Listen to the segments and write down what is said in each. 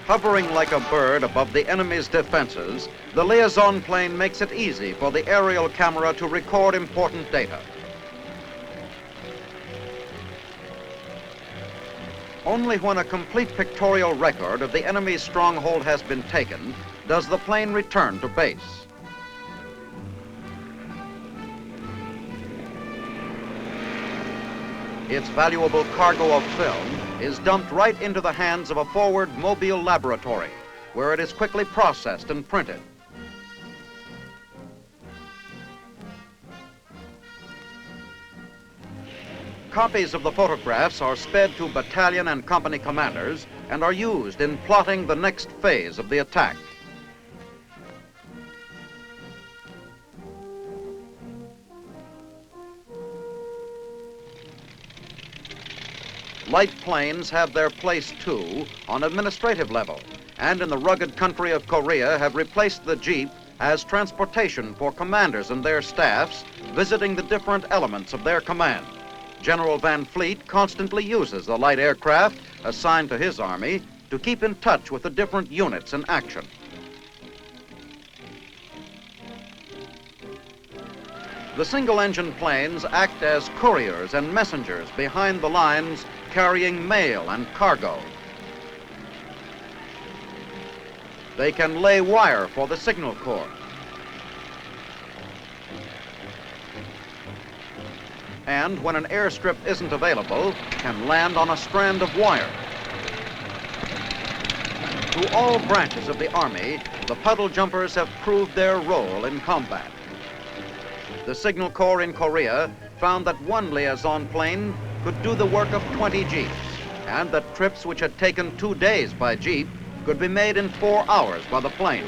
Hovering like a bird above the enemy's defenses, the liaison plane makes it easy for the aerial camera to record important data. Only when a complete pictorial record of the enemy's stronghold has been taken does the plane return to base. Its valuable cargo of film is dumped right into the hands of a forward mobile laboratory, where it is quickly processed and printed. Copies of the photographs are sped to battalion and company commanders and are used in plotting the next phase of the attack. Light planes have their place too on administrative level, and in the rugged country of Korea have replaced the jeep as transportation for commanders and their staffs visiting the different elements of their command. General Van Fleet constantly uses the light aircraft assigned to his army to keep in touch with the different units in action. The single-engine planes act as couriers and messengers behind the lines carrying mail and cargo. They can lay wire for the signal corps. And when an airstrip isn't available, can land on a strand of wire. To all branches of the Army, the puddle jumpers have proved their role in combat. The Signal Corps in Korea found that one liaison plane could do the work of 20 jeeps, and that trips which had taken 2 days by jeep could be made in 4 hours by the plane.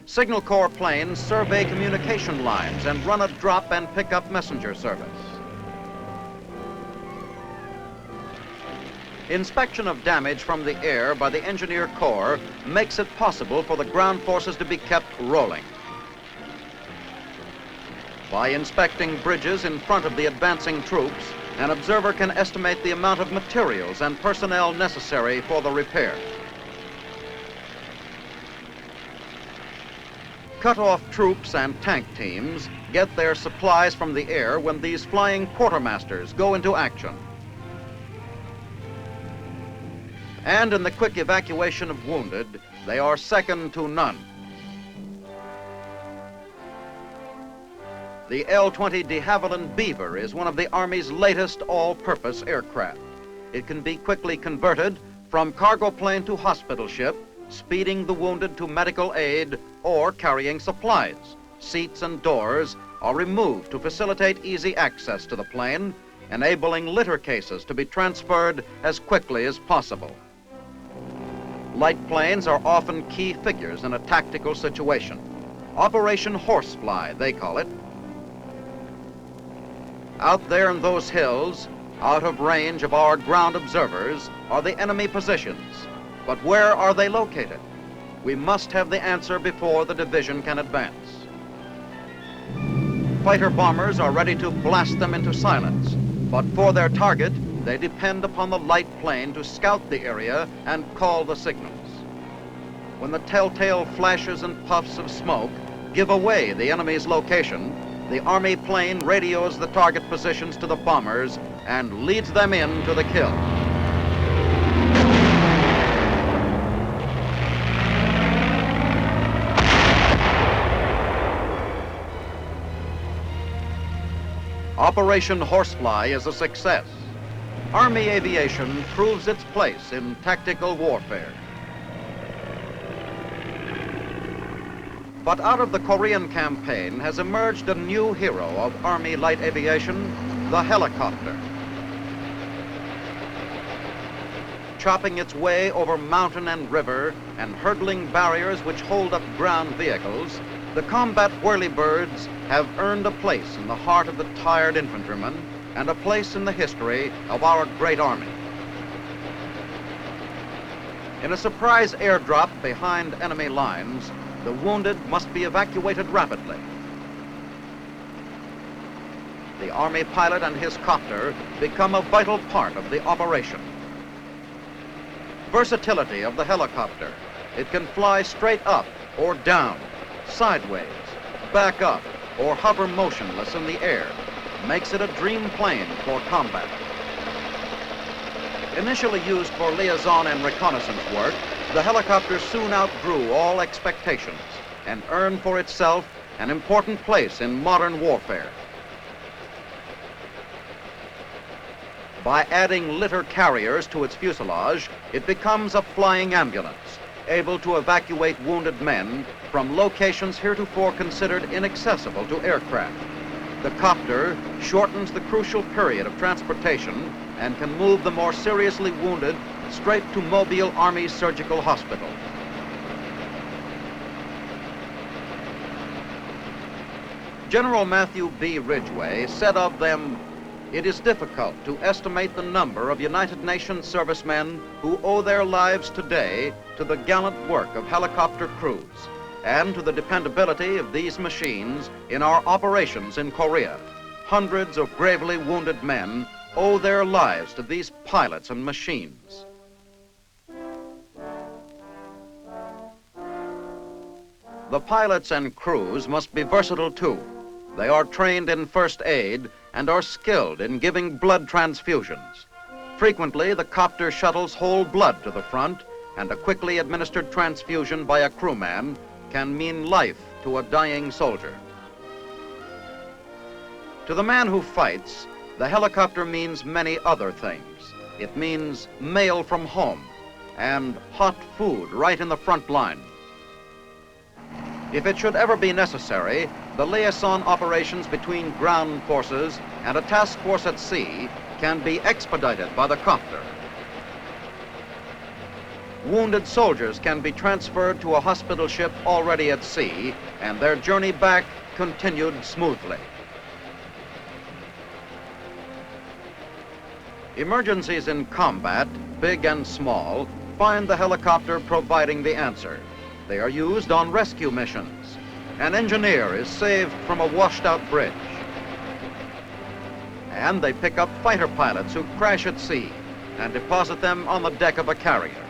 Signal Corps planes survey communication lines and run a drop and pick-up messenger service. Inspection of damage from the air by the Engineer Corps makes it possible for the ground forces to be kept rolling. By inspecting bridges in front of the advancing troops, an observer can estimate the amount of materials and personnel necessary for the repair. Cut-off troops and tank teams get their supplies from the air when these flying quartermasters go into action. And in the quick evacuation of wounded, they are second to none. The L-20 de Havilland Beaver is one of the Army's latest all-purpose aircraft. It can be quickly converted from cargo plane to hospital ship, speeding the wounded to medical aid or carrying supplies. Seats and doors are removed to facilitate easy access to the plane, enabling litter cases to be transferred as quickly as possible. Light planes are often key figures in a tactical situation. Operation Horsefly, they call it. Out there in those hills, out of range of our ground observers, are the enemy positions. But where are they located? We must have the answer before the division can advance. Fighter bombers are ready to blast them into silence, but for their target, they depend upon the light plane to scout the area and call the signals. When the telltale flashes and puffs of smoke give away the enemy's location, the Army plane radios the target positions to the bombers and leads them in to the kill. Operation Horsefly is a success. Army Aviation proves its place in tactical warfare. But out of the Korean campaign has emerged a new hero of Army light aviation, the helicopter. Chopping its way over mountain and river and hurdling barriers which hold up ground vehicles, the combat whirlybirds have earned a place in the heart of the tired infantryman and a place in the history of our great Army. In a surprise airdrop behind enemy lines, the wounded must be evacuated rapidly. The Army pilot and his copter become a vital part of the operation. Versatility of the helicopter. It can fly straight up or down, sideways, back up, or hover motionless in the air. Makes it a dream plane for combat. Initially used for liaison and reconnaissance work, the helicopter soon outgrew all expectations and earned for itself an important place in modern warfare. By adding litter carriers to its fuselage, it becomes a flying ambulance, able to evacuate wounded men from locations heretofore considered inaccessible to aircraft. The copter shortens the crucial period of transportation and can move the more seriously wounded straight to Mobile Army Surgical Hospital. General Matthew B. Ridgway said of them, "It is difficult to estimate the number of United Nations servicemen who owe their lives today to the gallant work of helicopter crews and to the dependability of these machines in our operations in Korea. Hundreds of gravely wounded men owe their lives to these pilots and machines." The pilots and crews must be versatile too. They are trained in first aid and are skilled in giving blood transfusions. Frequently, the copter shuttles whole blood to the front, and a quickly administered transfusion by a crewman can mean life to a dying soldier. To the man who fights, the helicopter means many other things. It means mail from home and hot food right in the front line. If it should ever be necessary, the liaison operations between ground forces and a task force at sea can be expedited by the copter. Wounded soldiers can be transferred to a hospital ship already at sea, and their journey back continued smoothly. Emergencies in combat, big and small, find the helicopter providing the answer. They are used on rescue missions. An engineer is saved from a washed-out bridge. And they pick up fighter pilots who crash at sea and deposit them on the deck of a carrier.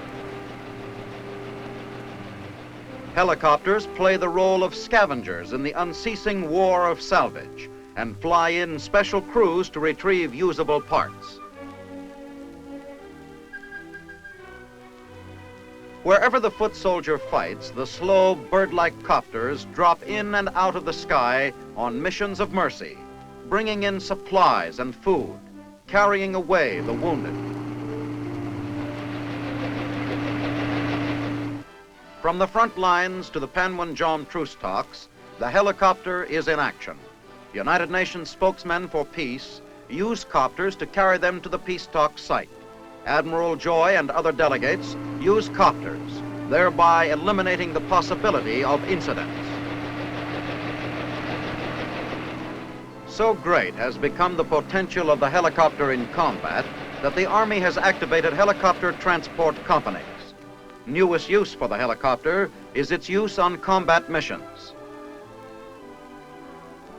Helicopters play the role of scavengers in the unceasing war of salvage and fly in special crews to retrieve usable parts. Wherever the foot soldier fights, the slow, bird-like copters drop in and out of the sky on missions of mercy, bringing in supplies and food, carrying away the wounded. From the front lines to the Panmunjom truce talks, the helicopter is in action. United Nations spokesmen for peace use copters to carry them to the peace talk site. Admiral Joy and other delegates use copters, thereby eliminating the possibility of incidents. So great has become the potential of the helicopter in combat that the Army has activated helicopter transport companies. Newest use for the helicopter is its use on combat missions.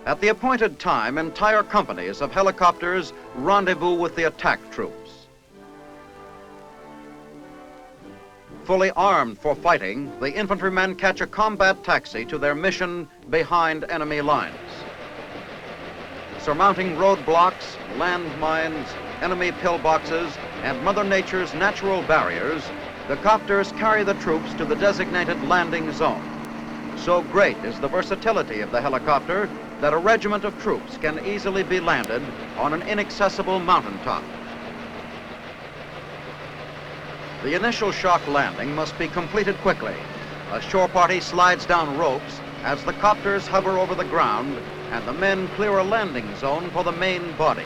At the appointed time, entire companies of helicopters rendezvous with the attack troops. Fully armed for fighting, the infantrymen catch a combat taxi to their mission behind enemy lines. Surmounting roadblocks, landmines, enemy pillboxes, and Mother Nature's natural barriers, the copters carry the troops to the designated landing zone. So great is the versatility of the helicopter that a regiment of troops can easily be landed on an inaccessible mountaintop. The initial shock landing must be completed quickly. A shore party slides down ropes as the copters hover over the ground and the men clear a landing zone for the main body.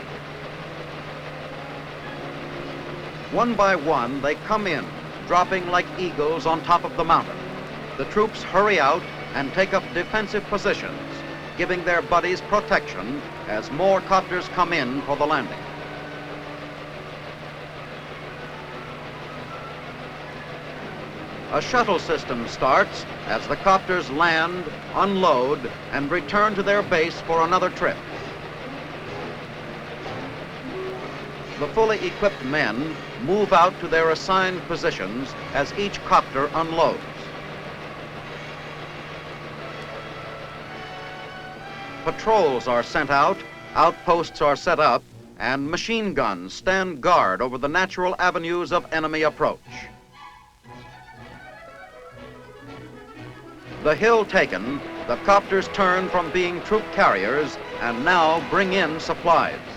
One by one, they come in, dropping like eagles on top of the mountain. The troops hurry out and take up defensive positions, giving their buddies protection as more copters come in for the landing. A shuttle system starts as the copters land, unload, and return to their base for another trip. The fully equipped men move out to their assigned positions as each copter unloads. Patrols are sent out, outposts are set up, and machine guns stand guard over the natural avenues of enemy approach. The hill taken, the copters turn from being troop carriers and now bring in supplies.